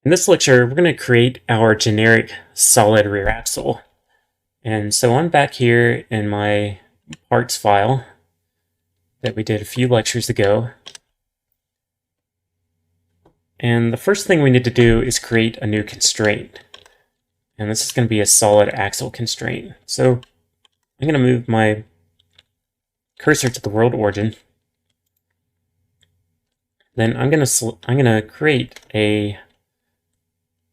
In this lecture, we're going to create our generic solid rear axle. And so I'm back here in my parts file that we did a few lectures ago. And the first thing we need to do is create a new constraint. And this is going to be a solid axle constraint. So I'm going to move my cursor to the world origin. Then I'm going to create a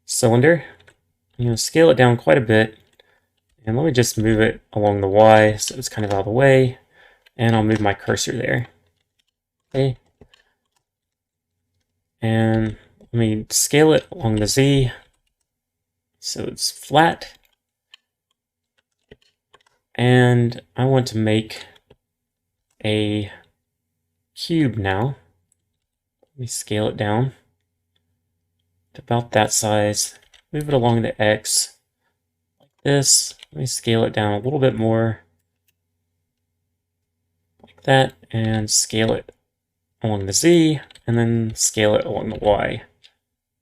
cylinder. I'm going to scale it down quite a bit. And let me just move it along the Y so it's kind of out of the way. And I'll move my cursor there. Okay. And let me scale it along the Z so it's flat. And I want to make a cube now. Let me scale it down to about that size. Move it along the X like this. Let me scale it down a little bit more like that and scale it along the Z and then scale it along the Y.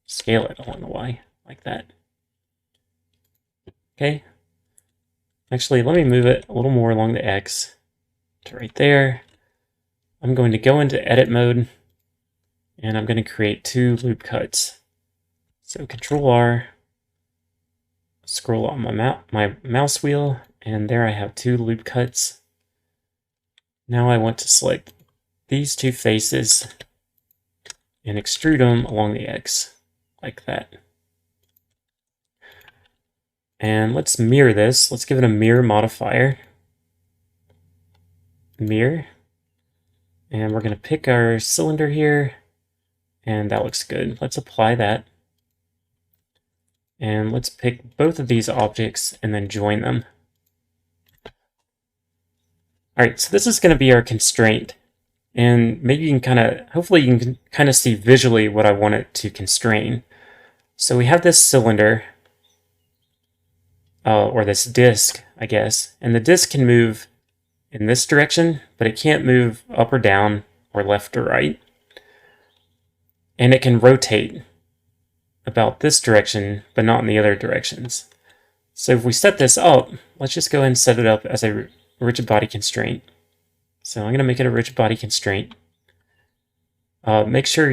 Scale it along the Y like that. Okay. Actually, let me move it a little more along the X to right there. I'm going to go into edit mode and I'm going to create two loop cuts. So Control R, scroll on my mouse wheel, and there I have two loop cuts. Now I want to select these two faces and extrude them along the X, like that. And let's mirror this. Let's give it a mirror modifier. Mirror. And we're going to pick our cylinder here, and that looks good. Let's apply that. And let's pick both of these objects and then join them. All right, so this is going to be our constraint. And maybe you can hopefully you can kind of see visually what I want it to constrain. So we have this cylinder, or this disc, I guess, and the disc can move in this direction, but it can't move up or down or left or right. And it can rotate about this direction, but not in the other directions. So if we set this up, let's just go ahead and set it up as a rigid body constraint. So I'm going to make it a rigid body constraint. Make sure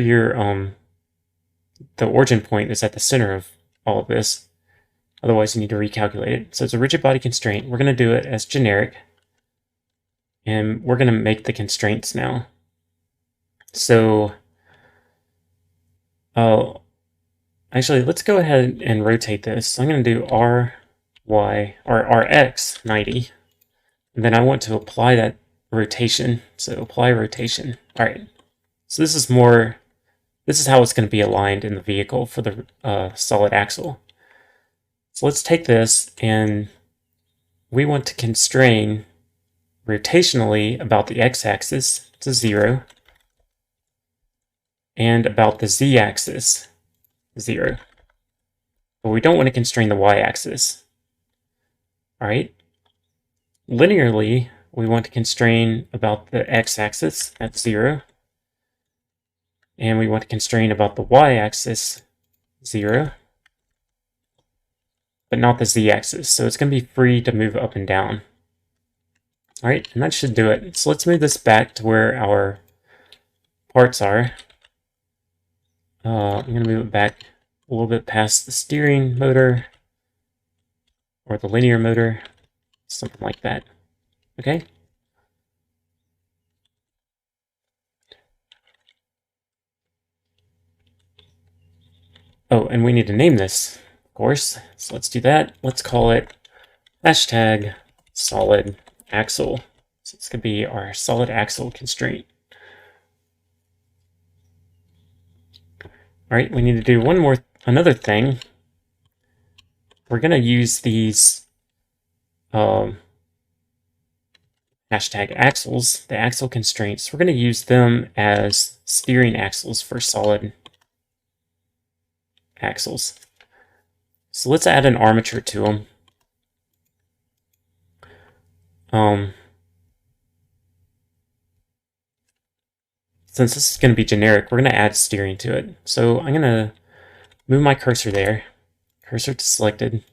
the origin point is at the center of all of this. Otherwise, you need to recalculate it. So it's a rigid body constraint. We're going to do it as generic. And we're going to make the constraints now. So actually, let's go ahead and rotate this. So I'm going to do RY or RX 90. And then I want to apply that rotation. So apply rotation. All right. So this is how it's going to be aligned in the vehicle for the solid axle. So let's take this and we want to constrain rotationally about the x-axis to 0 and about the z-axis 0. But we don't want to constrain the y-axis. All right. Linearly, we want to constrain about the x-axis at 0. And we want to constrain about the y-axis 0. But not the z-axis. So it's going to be free to move up and down. All right, and that should do it. So let's move this back to where our parts are. I'm going to move it back a little bit past the steering motor or the linear motor, something like that. Okay. Oh, and we need to name this, of course. So let's do that. Let's call it hashtag solid axle. So it's going to be our solid axle constraint. All right, we need to do another thing. We're going to use these hashtag axles, the axle constraints. We're going to use them as steering axles for solid axles. So let's add an armature to them. Since this is going to be generic, we're going to add steering to it. So I'm going to move my cursor there, cursor to selected,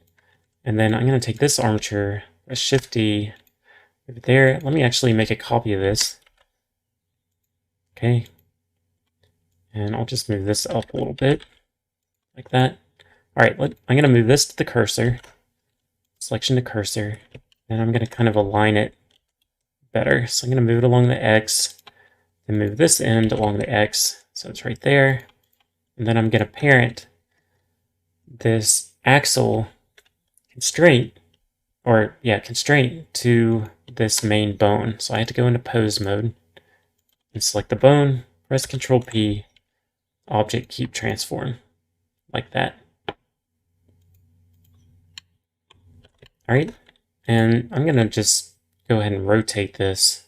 and then I'm going to take this armature, press Shift D, move it there. Let me actually make a copy of this. Okay. And I'll just move this up a little bit, like that. All right, I'm going to move this to the cursor, selection to cursor, and I'm going to kind of align it better. So I'm going to move it along the X, and move this end along the X, so it's right there. And then I'm going to parent this axle constraint, constraint to this main bone. So I have to go into pose mode and select the bone, press Control P, object keep transform, like that. All right, and I'm gonna just go ahead and rotate this.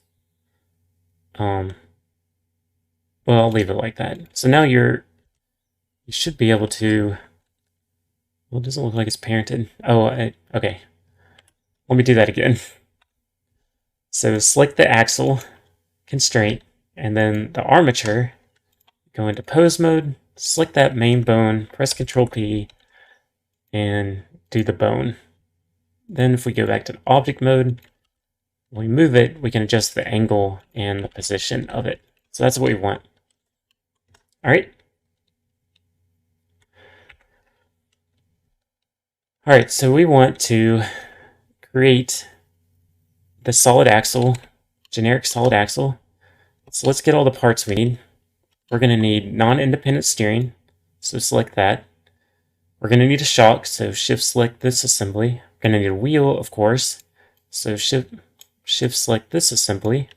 Well, I'll leave it like that. So now you should be able to. Well, it doesn't look like it's parented. Oh, okay. Let me do that again. So select the axle constraint, and then the armature. Go into pose mode, select that main bone, press Control P, and do the bone. Then if we go back to the object mode, when we move it, we can adjust the angle and the position of it. So that's what we want. All right. All right, so we want to create the solid axle, generic solid axle. So let's get all the parts we need. We're going to need non-independent steering, so select that. We're going to need a shock, so shift select this assembly. We're going to need a wheel, of course, so shift select this assembly.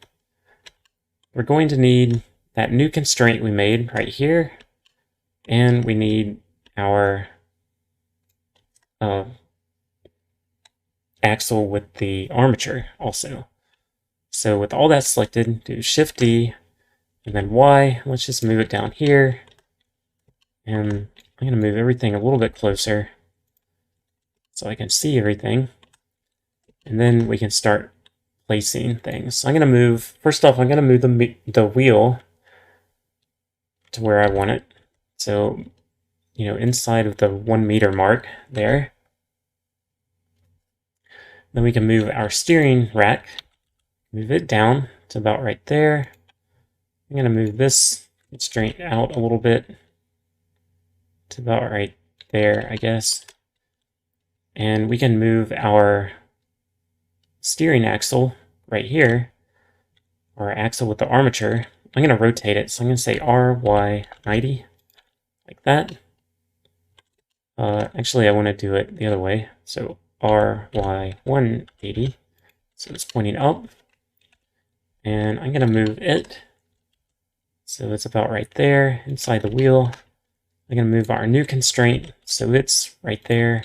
We're going to need that new constraint we made right here, and we need our axle with the armature also. So with all that selected, do Shift D, and then Y. Let's just move it down here. And I'm going to move everything a little bit closer so I can see everything. And then we can start placing things. So I'm going to move, first off, I'm going to move the wheel to where I want it. So, inside of the 1 meter mark there. Then we can move our steering rack, move it down to about right there. I'm going to move this constraint out a little bit to about right there, I guess. And we can move our steering axle right here, or axle with the armature. I'm going to rotate it, so I'm going to say RY90, like that. Actually, I want to do it the other way, so RY180, so it's pointing up. And I'm going to move it so it's about right there inside the wheel. I'm going to move our new constraint so it's right there.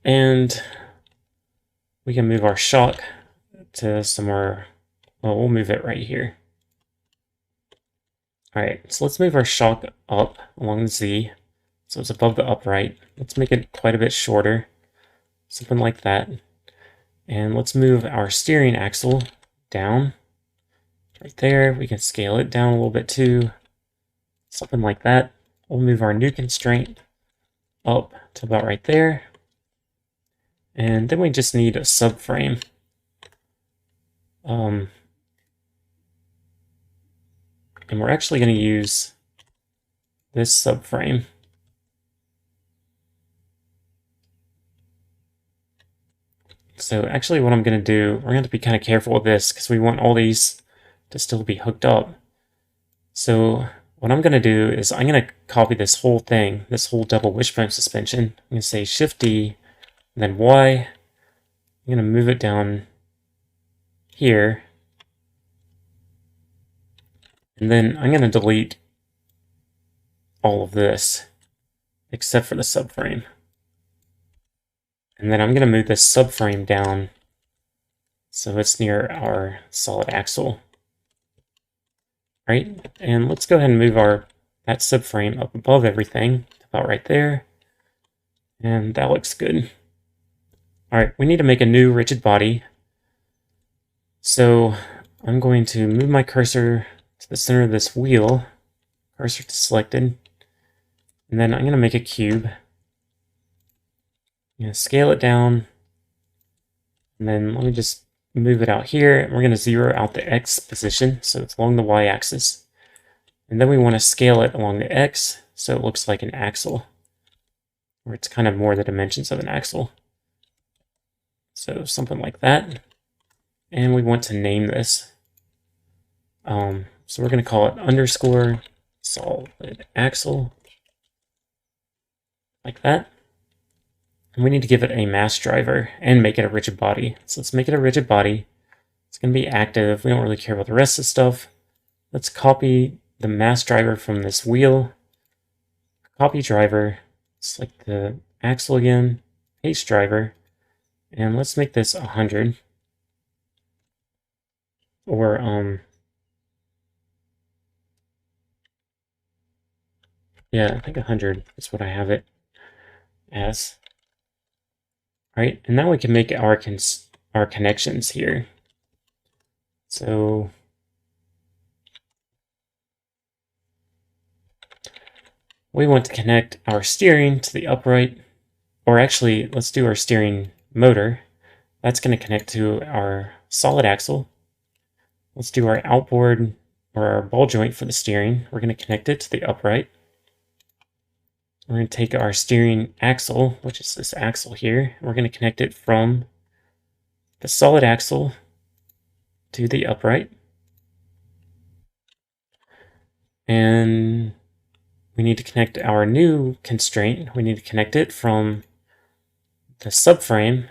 And we can move our shock to somewhere, well, we'll move it right here. All right, so let's move our shock up along the Z so it's above the upright. Let's make it quite a bit shorter, something like that. And let's move our steering axle down right there. We can scale it down a little bit too, something like that. We'll move our new constraint up to about right there. And then we just need a subframe. And we're actually going to use this subframe. So actually what I'm going to do, we're going to have to be kind of careful with this because we want all these to still be hooked up. So what I'm going to do is I'm going to copy this whole thing, this whole double wishbone suspension. I'm going to say Shift D, and then Y. I'm going to move it down here. And then I'm going to delete all of this, except for the subframe. And then I'm going to move this subframe down so it's near our solid axle. Right? And let's go ahead and move that subframe up above everything, about right there. And that looks good. All right, we need to make a new rigid body. So I'm going to move my cursor to the center of this wheel, cursor to selected. And then I'm going to make a cube. I'm going to scale it down. And then let me just move it out here. And we're going to zero out the X position, so it's along the Y axis. And then we want to scale it along the X, so it looks like an axle, where it's kind of more the dimensions of an axle. So something like that. And we want to name this. So we're going to call it underscore solid axle, like that. And we need to give it a mass driver and make it a rigid body. So let's make it a rigid body. It's going to be active. We don't really care about the rest of the stuff. Let's copy the mass driver from this wheel. Copy driver. Select the axle again. Paste driver. And let's make this 100. Or, yeah, I think 100 is what I have it as. All right, and now we can make our connections here. So we want to connect our steering to the upright, or actually, let's do our steering motor. That's going to connect to our solid axle. Let's do our outboard, or our ball joint for the steering. We're going to connect it to the upright. We're going to take our steering axle, which is this axle here. We're going to connect it from the solid axle to the upright. And we need to connect our new constraint. We need to connect it from the subframe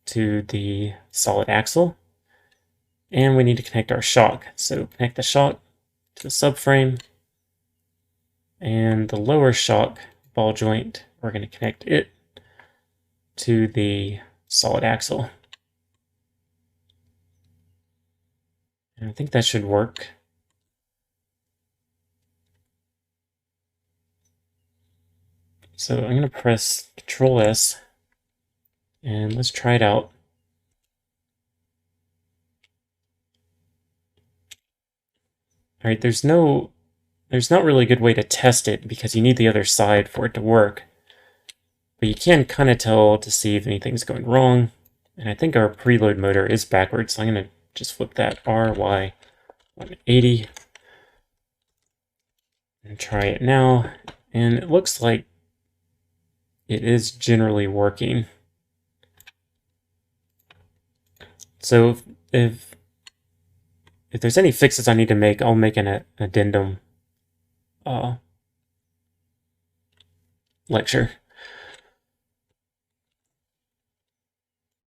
to the solid axle. And we need to connect our shock. So connect the shock to the subframe. And the lower shock ball joint, we're going to connect it to the solid axle. And I think that should work. So I'm going to press Control S and let's try it out. All right, there's not really a good way to test it because you need the other side for it to work. But you can kind of tell to see if anything's going wrong. And I think our preload motor is backwards, so I'm going to just flip that RY 180 and try it now. And it looks like it is generally working. So if there's any fixes I need to make, I'll make an addendum lecture.